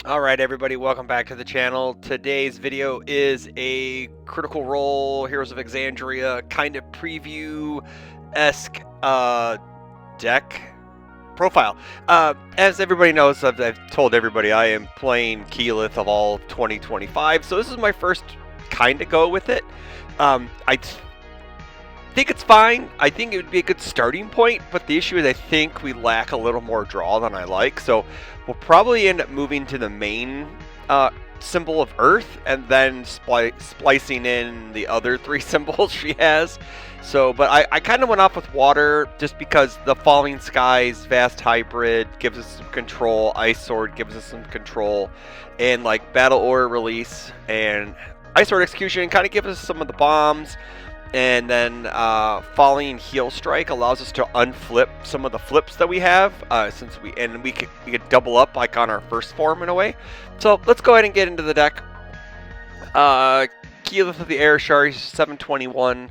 Alright everybody, welcome back to the channel. Today's video is a Critical Role Heroes of Exandria kind of preview-esque deck profile. As everybody knows, I've told everybody I am playing Keyleth of all of 2025, so this is my first kind of go with it. I think it's fine. I think it would be a good starting point, but the issue is I think we lack a little more draw than I like, so we'll probably end up moving to the main symbol of Earth and then splicing in the other three symbols she has. So, but I kind of went off with water just because the Falling Skies Vast Hybrid gives us some control, Ice Sword gives us some control, and like Battle Order Release and Ice Sword Execution kind of gives us some of the bombs. And then Falling Heel Strike allows us to unflip some of the flips that we have, since we could double up like on our first form in a way. So let's go ahead and get into the deck. Keyleth of the Air, Ashari 721,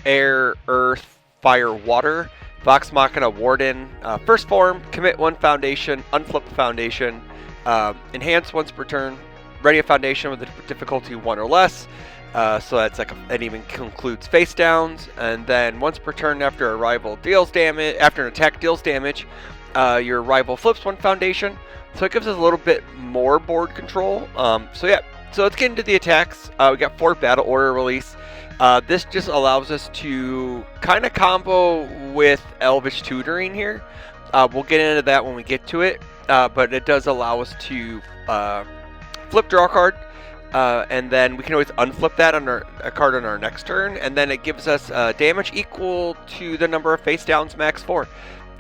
Air, Earth, Fire, Water, Vox Machina, Warden. First form, commit one foundation, unflip the foundation, enhance once per turn, ready a foundation with a difficulty 1 or less. So that's like that even includes face downs, and then once per turn after a rival deals damage, after an attack deals damage, your rival flips one foundation. So it gives us a little bit more board control. So yeah, so let's get into the attacks. We got 4 Battle Order Release. This just allows us to kind of combo with Elvish Tutoring here. We'll get into that when we get to it, but it does allow us to flip draw card. And then we can always unflip that on a card on our next turn, and then it gives us damage equal to the number of face downs, max 4.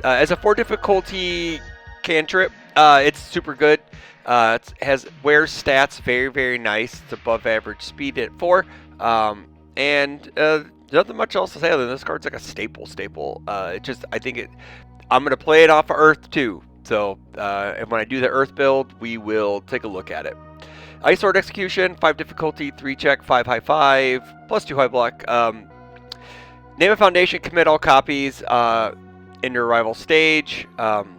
As a 4 difficulty cantrip, it's super good. It wears stats very nice. It's above average speed at 4, and nothing much else to say other than this card's like a staple. I'm gonna play it off of Earth too. So and when I do the Earth build, we will take a look at it. Ice Sword Execution, 5 difficulty, 3 check, 5 high 5, plus 2 high block. Name a foundation, commit all copies in your rival stage. And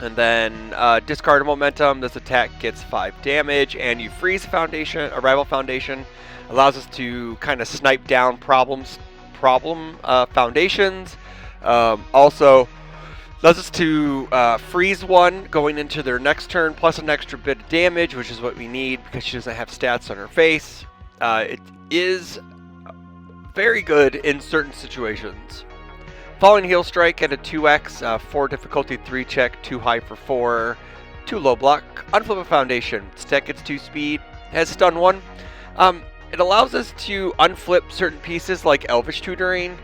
then discard a momentum. This attack gets 5 damage, and you freeze a rival foundation. Allows us to kind of snipe down problem foundations. Also allows us to freeze one going into their next turn, plus an extra bit of damage, which is what we need because she doesn't have stats on her face. It is very good in certain situations. Falling Heel Strike at a 2x, 4 difficulty, 3 check, 2 high for 4, 2 low block. Unflip a foundation. This deck gets 2 speed, has stun 1. It allows us to unflip certain pieces like Elvish Tutoring,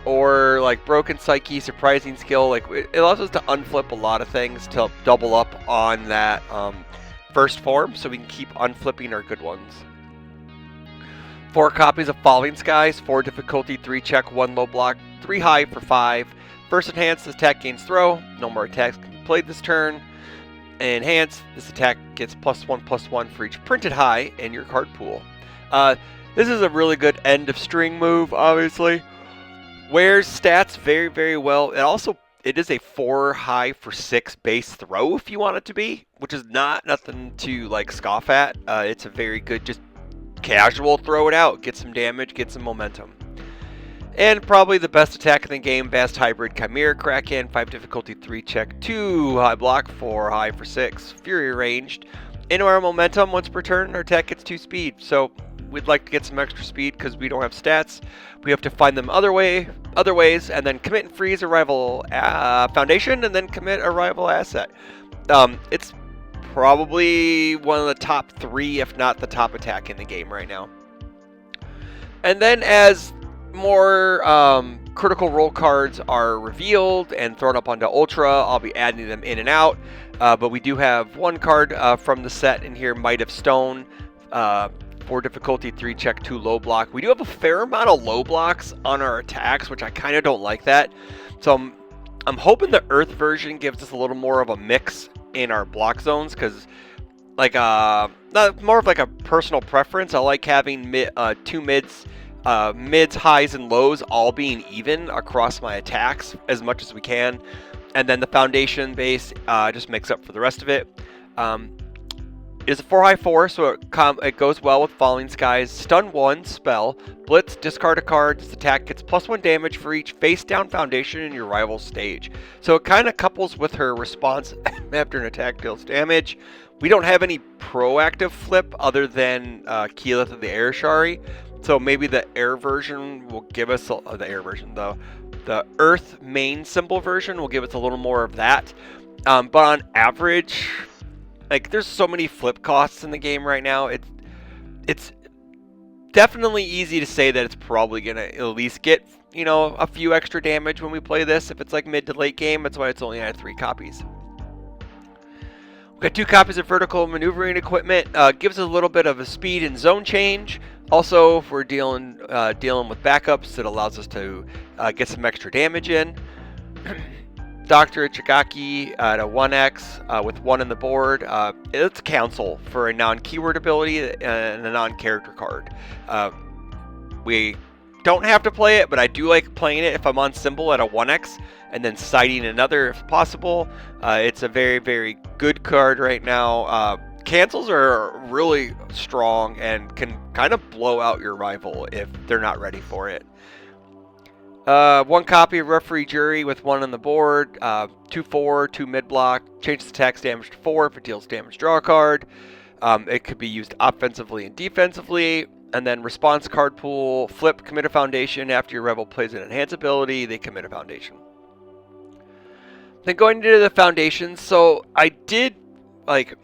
or like Broken Psyche, Surprising Skill. Like it allows us to unflip a lot of things to double up on that first form, so we can keep unflipping our good ones. 4 copies of Falling Skies, 4 difficulty, 3 check, 1 low block, 3 high for 5. First enhance, this attack gains throw. No more attacks can be played this turn. Enhance, this attack gets +1/+1 for each printed high in your card pool. This is a really good end of string move, obviously. Wears stats very well. It is a 4 high for 6 base throw if you want it to be, which is nothing to like scoff at. It's a very good, just casual throw it out, get some damage, get some momentum. And probably the best attack in the game, Vast Hybrid Chimera Kraken, 5 difficulty, 3 check, 2 high block, 4 high for 6, Fury ranged. Into our momentum, once per turn, our attack gets 2 speed. So we'd like to get some extra speed because we don't have stats. We have to find them other ways, and then commit and freeze a rival foundation, and then commit a rival asset. It's probably one of the top 3, if not the top attack in the game right now. And then as more Critical Role cards are revealed and thrown up onto Ultra, I'll be adding them in and out. But we do have one card from the set in here, Might of Stone. 4 difficulty, 3 check, 2 low block. We do have a fair amount of low blocks on our attacks, which I kind of don't like that. So I'm hoping the Earth version gives us a little more of a mix in our block zones, because like more of like a personal preference. I like having 2 mids, highs, and lows all being even across my attacks as much as we can, and then the foundation base just makes up for the rest of it. It is a 4/4, so it goes well with Falling Skies. Stun 1 spell. Blitz, discard a card. This attack gets +1 damage for each face down foundation in your rival stage. So it kind of couples with her response after an attack deals damage. We don't have any proactive flip other than Keyleth of the Air Ashari. So maybe the air version will give us the air version though. The Earth main symbol version will give us a little more of that. But on average, like, there's so many flip costs in the game right now. It's definitely easy to say that it's probably gonna at least get, you know, a few extra damage when we play this. If it's like mid to late game, that's why it's only at 3 copies. We've got 2 copies of vertical maneuvering equipment. Gives us a little bit of a speed and zone change. Also, if we're dealing with backups, it allows us to get some extra damage in. Dr. Chigaki at a 1x with 1 in the board. It's counsel for a non-keyword ability and a non-character card. We don't have to play it, but I do like playing it if I'm on symbol at a 1x and then citing another if possible. It's a very, very good card right now. Cancels are really strong and can kind of blow out your rival if they're not ready for it. 1 copy of Referee Jury with 1 on the board. 2/4, 2 mid block. Changes attacks damage to 4. If it deals damage, draw a card. It could be used offensively and defensively. And then response card pool. Flip, commit a foundation. After your rebel plays an enhance ability, they commit a foundation. Then going into the foundations. So I did, like,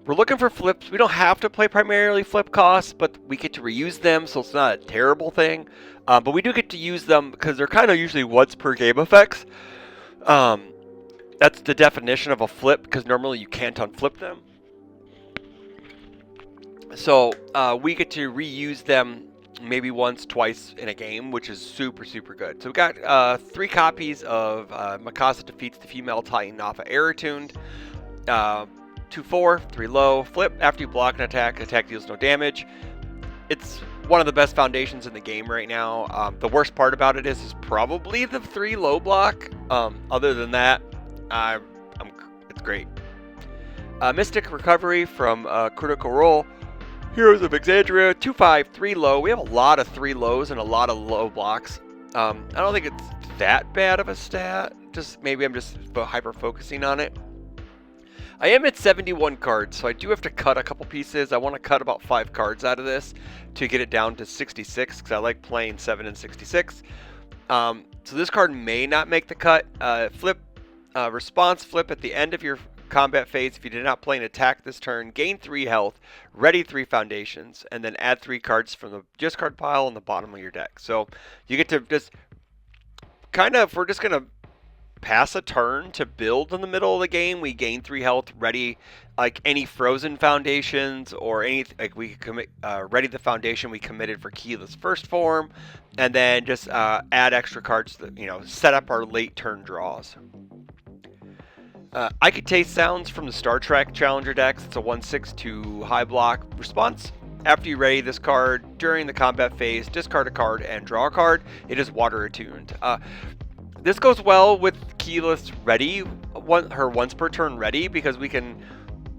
we're looking for flips. We don't have to play primarily flip costs, but we get to reuse them, so it's not a terrible thing. But we do get to use them because they're kind of usually once per game effects. That's the definition of a flip, because normally you can't unflip them. So we get to reuse them maybe once, twice in a game, which is super, super good. So we got 3 copies of Mikasa defeats the female Titan off of Error Tuned. 2/4, 3 low, flip. After you block an attack, attack deals no damage. It's one of the best foundations in the game right now. The worst part about it is probably the 3 low block. Other than that, it's great. Mystic Recovery from Critical Role. Heroes of Exandria, 2/5, 3 low. We have a lot of 3 lows and a lot of low blocks. I don't think it's that bad of a stat. Maybe I'm just hyper focusing on it. I am at 71 cards, so I do have to cut a couple pieces. I want to cut about 5 cards out of this to get it down to 66, because I like playing 7 and 66. So this card may not make the cut. Response flip at the end of your combat phase. If you did not play an attack this turn, gain 3 health, ready 3 foundations, and then add 3 cards from the discard pile on the bottom of your deck. So you get to just kind of, we're just going to pass a turn to build in the middle of the game. We gain 3 health, ready like any frozen foundations or any, like we commit, ready the foundation we committed for Keyleth's first form, and then just add extra cards that, you know, set up our late turn draws. I could taste sounds from the Star Trek Challenger decks. It's a 1/6/2 high block response. After you ready this card during the combat phase, discard a card and draw a card. It is water attuned. This goes well with Keyleth's ready, her once per turn ready, because we can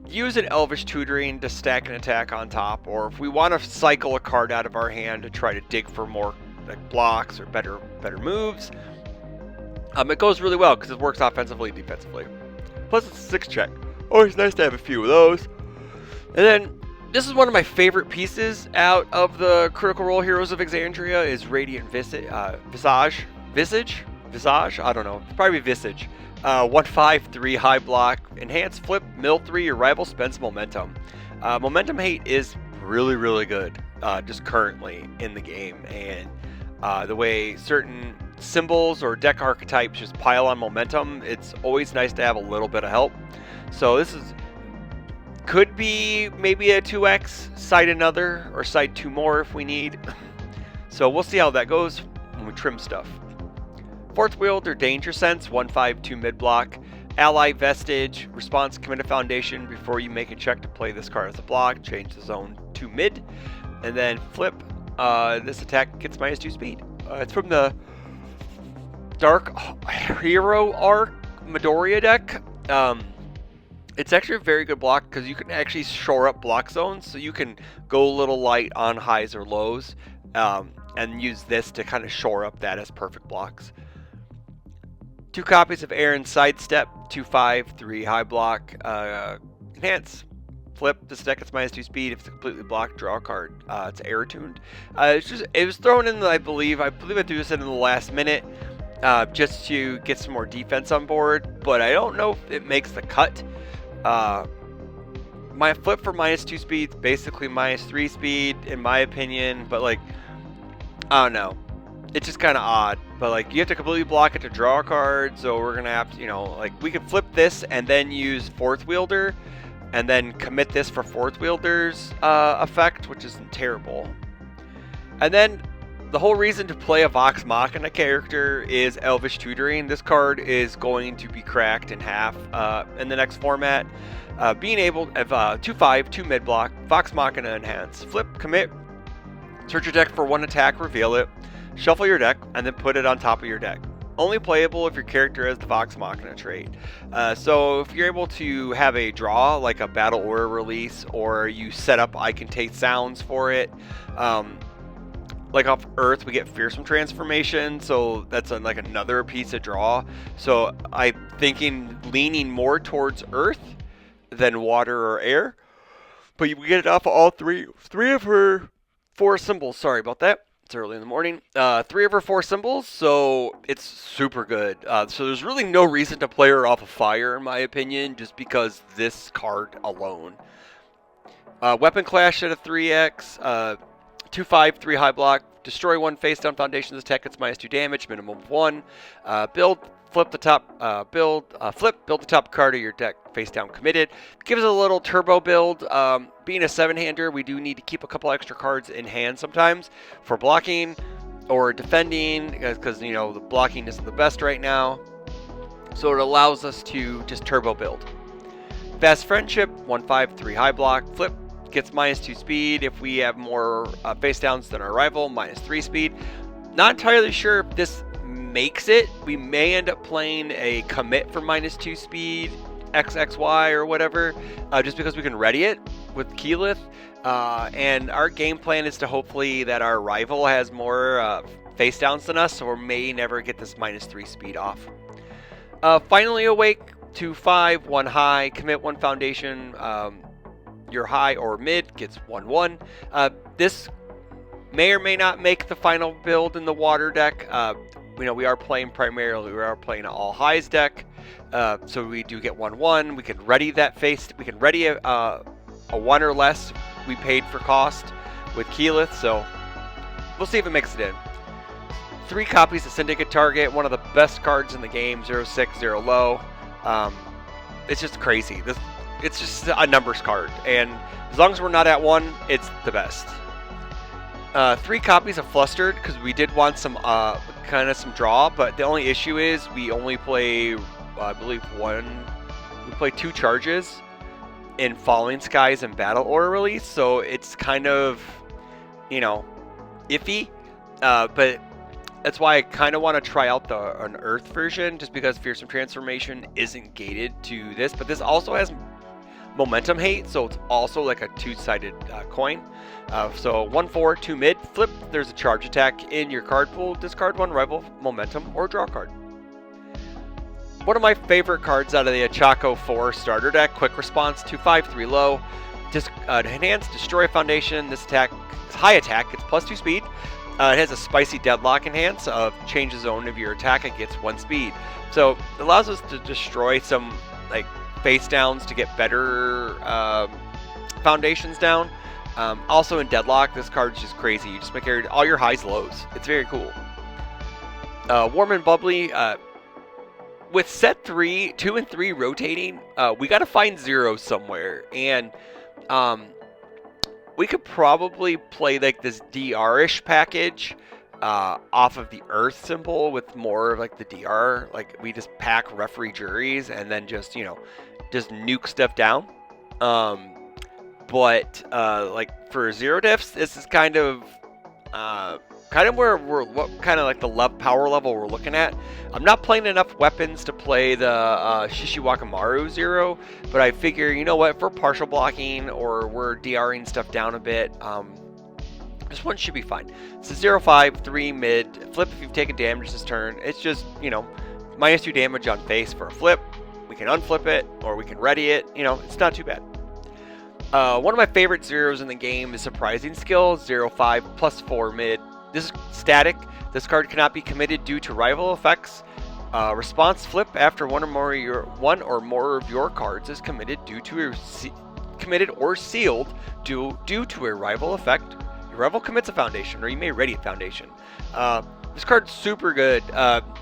use an Elvish Tutoring to stack an attack on top, or if we want to cycle a card out of our hand to try to dig for more like blocks or better moves, it goes really well because it works offensively and defensively. Plus it's a 6 check. Always nice to have a few of those. And then this is one of my favorite pieces out of the Critical Role Heroes of Exandria is Radiant Visage. I don't know. It's probably Visage. 1/5/3 high block. Enhance flip. Mill 3. Your rival spends momentum. Momentum hate is really, really good just currently in the game. And the way certain symbols or deck archetypes just pile on momentum, it's always nice to have a little bit of help. So this could be maybe a 2x, side another, or side 2 more if we need. So we'll see how that goes when we trim stuff. Fourth Wielder Danger Sense, 1/5/2 mid block. Ally Vestige, response, commit a foundation before you make a check to play this card as a block. Change the zone to mid. And then flip, this attack gets -2 speed. It's from the Dark Hero Arc Midoriya deck. It's actually a very good block because you can actually shore up block zones, so you can go a little light on highs or lows, and use this to kind of shore up that as perfect blocks. 2 copies of Aaron's Sidestep, 2/5, 3 high block, enhance. Flip, this deck gets -2 speed. If it's completely blocked, draw a card. It's air tuned. It was thrown in, I believe I threw this in the last minute, just to get some more defense on board, but I don't know if it makes the cut. My flip for -2 speed is basically -3 speed in my opinion, but like, I don't know. It's just kind of odd, but like you have to completely block it to draw a card, so we're gonna have to, like we could flip this and then use Fourth Wielder, and then commit this for Fourth Wielder's effect, which isn't terrible. And then the whole reason to play a Vox Machina character is Elvish Tutoring. This card is going to be cracked in half in the next format. Being able to have 2/5, 2 mid block, Vox Machina enhance, flip, commit, search your deck for 1 attack, reveal it, shuffle your deck, and then put it on top of your deck. Only playable if your character has the Vox Machina trait. So if you're able to have a draw, like a Battle Aura release, or you set up I Can Taste Sounds for it, like off Earth we get Fearsome Transformation, so that's like another piece of draw. So I'm leaning more towards Earth than water or air, but we get it off of all three of her 4 symbols. Sorry about that. It's early in the morning. 3 of her 4 symbols, so it's super good. So there's really no reason to play her off of fire, in my opinion, just because this card alone. Weapon Clash at a 3x, 2/5, 3 high block, destroy 1 face down foundation's attack, it's -2 damage, minimum of 1. Build, flip the top, build the top card of your deck face down committed. Gives us a little turbo build. Being a 7-hander, we do need to keep a couple extra cards in hand sometimes for blocking or defending, because the blocking isn't the best right now. So it allows us to just turbo build. Fast Friendship, 1/5, 3 high block, flip, gets -2 speed if we have more face downs than our rival, -3 speed. Not entirely sure if this makes it. We may end up playing a commit for -2 speed, XXY or whatever, just because we can ready it with Keyleth. And our game plan is to hopefully that our rival has more face downs than us, so we may never get this -3 speed off. Finally Awake, 2/5, 1 high, commit 1 foundation. Your high or mid gets 1/1. This may or may not make the final build in the water deck. We are playing an all highs deck, so we do get 1/1. We can ready that face. We can ready a 1 or less we paid for cost with Keyleth, so we'll see if it makes it in. 3 copies of Syndicate Target, one of the best cards in the game, 0/6, 0 low. It's just crazy. It's just a numbers card, and as long as we're not at 1, it's the best. 3 copies of Flustered, because we did want some some draw, but the only issue is we only play, I believe, we play 2 charges in Falling Skies and Battle Aura release, so it's kind of, iffy, but that's why I kind of want to try out an Earth version, just because Fearsome Transformation isn't gated to this, but this also has momentum hate, so it's also like a 2-sided coin. So 1/4, 2 mid, flip, there's a charge attack in your card pool, discard 1 rival momentum or draw card. One of my favorite cards out of the Achako 4 starter deck, Quick Response, 2/5, 3 low, enhance, destroy a foundation. This attack is high attack, it's +2 speed. It has a spicy deadlock enhance of change the zone of your attack, it gets 1 speed. So it allows us to destroy some face downs to get better foundations down. Also in Deadlock, this card's just crazy. You just make all your highs lows. It's very cool. Warm and Bubbly. With set 2 and 3 rotating, we got to find 0 somewhere. And we could probably play like this DR-ish package off of the Earth symbol with more of like the DR. Like we just pack referee juries and then just nuke stuff down. But like for 0 diffs, this is kind of kind of where what kind of like the power level we're looking at. I'm not playing enough weapons to play the Shishiwakamaru Zero, but I figure, you know what, if we're partial blocking or we're DRing stuff down a bit, this one should be fine. It's a 0-5, 3 mid, flip if you've taken damage this turn. It's just, you know, -2 damage on face for a flip. We can unflip it, or we can ready it. You know, it's not too bad. One of my favorite zeros in the game is Surprising Skill, 0-5, +4 mid. This is static. This card cannot be committed due to rival effects. Response flip after one or more of your cards is committed or sealed due to a rival effect. Your rival commits a foundation, or you may ready a foundation. This card's super good.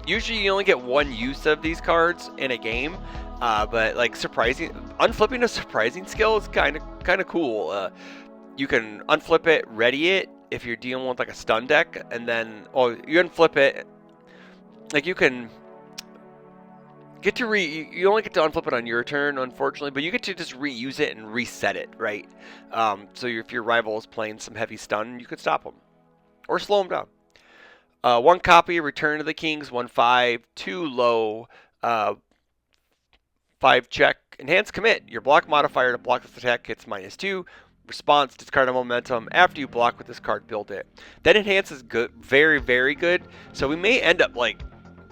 Usually you only get one use of these cards in a game, but like unflipping a Surprising Skill is kind of cool. You can unflip it, ready it if you're dealing with like a stun deck, and then you unflip it. Like you can get to you only get to unflip it on your turn, unfortunately, but you get to just reuse it and reset it, right? So if your rival is playing some heavy stun, you could stop them or slow them down. 1 copy, Return to the Kings, 1-5, 2 low, 5 check, enhance commit. Your block modifier to block this attack gets -2. Response, discard a momentum. After you block with this card, build it. That enhance is good, very, very good. So we may end up like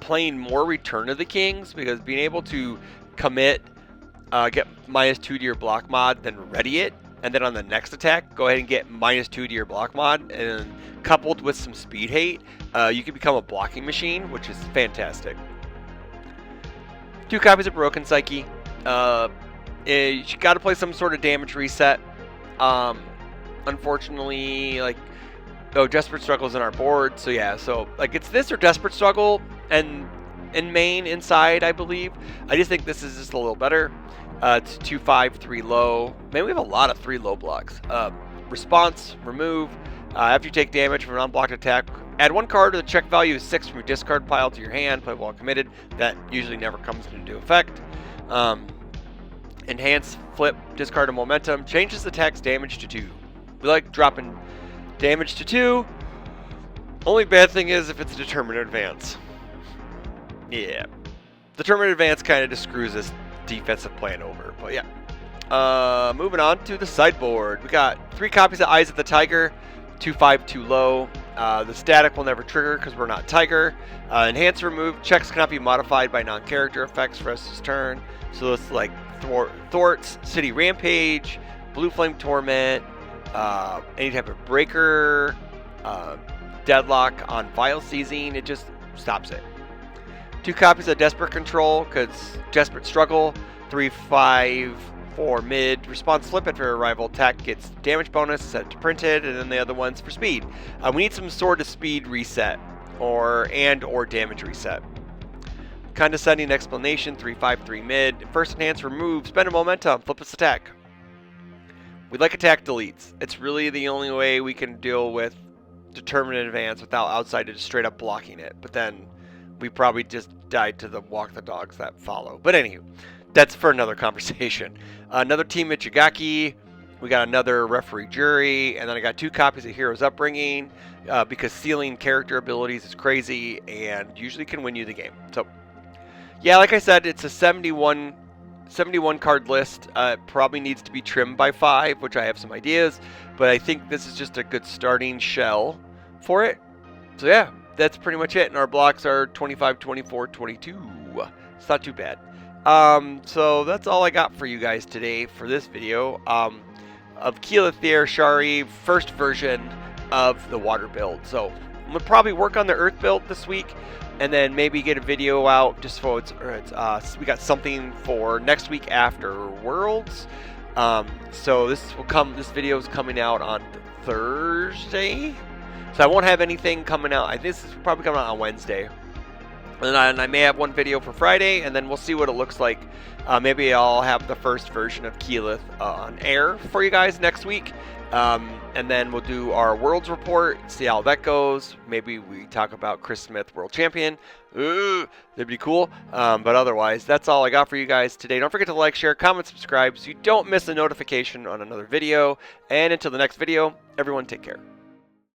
playing more Return of the Kings, because being able to commit, get -2 to your block mod, then ready it, and then on the next attack, go ahead and get -2 to your block mod, and coupled with some speed hate, you can become a blocking machine, which is fantastic. 2 copies of Broken Psyche. You got to play some sort of damage reset. Unfortunately, like, Desperate Struggle's in our board, so yeah, so like it's this or Desperate Struggle, and in main inside, I believe. I just think this is just a little better. It's 2-5, 3 low. Man, we have a lot of 3 low blocks. Response, remove. After you take damage from an unblocked attack, add 1 card to the check value of 6 from your discard pile to your hand. Play while committed. That usually never comes into effect. Enhance, flip, discard a momentum. Changes the attack's damage to 2. We like dropping damage to 2. Only bad thing is if it's a Determined Advance. Yeah. Determined Advance kind of just screws this defensive plan over. But yeah. Moving on to the sideboard. We got 3 copies of Eyes of the Tiger. 2-5, 2 low. The static will never trigger because we're not Tiger. Enhance, remove. Checks cannot be modified by non-character effects for us this turn. So it's like Thwarts, City Rampage, Blue Flame Torment, any type of breaker, deadlock on Vile Seizing. It just stops it. 2 copies of Desperate Control, because Desperate Struggle. 3-5, 4 mid. Response flip it for a rival attack gets damage bonus, set to printed, and then the other one's for speed. We need some sort of speed reset or damage reset. Condescending Explanation, 3-5, 3 mid. First enhance, remove, spend a momentum, flip this attack. We like attack deletes. It's really the only way we can deal with Determined Advance without outside of just straight up blocking it. But then we probably just died to the walk the dogs that follow. But anywho, that's for another conversation. Another team at Jigaki. We got another referee jury, and then I got 2 copies of Hero's Upbringing, because sealing character abilities is crazy and usually can win you the game. So yeah, like I said, it's a 71 card list. It probably needs to be trimmed by 5, which I have some ideas, but I think this is just a good starting shell for it. So yeah, that's pretty much it. And our blocks are 25, 24, 22. It's not too bad. So that's all I got for you guys today for this video of Keyleth the Ashari, first version of the water build. So I'm gonna probably work on the earth build this week, and then maybe get a video out just for we got something for next week after Worlds. So this video is coming out on Thursday, so I won't have anything coming out. This is probably coming out on Wednesday. And I may have one video for Friday, and then we'll see what it looks like. Maybe I'll have the first version of Keyleth on air for you guys next week. And then we'll do our Worlds report, see how that goes. Maybe we talk about Chris Smith, World Champion. Ooh, that'd be cool. But otherwise, that's all I got for you guys today. Don't forget to like, share, comment, subscribe so you don't miss a notification on another video. And until the next video, everyone take care.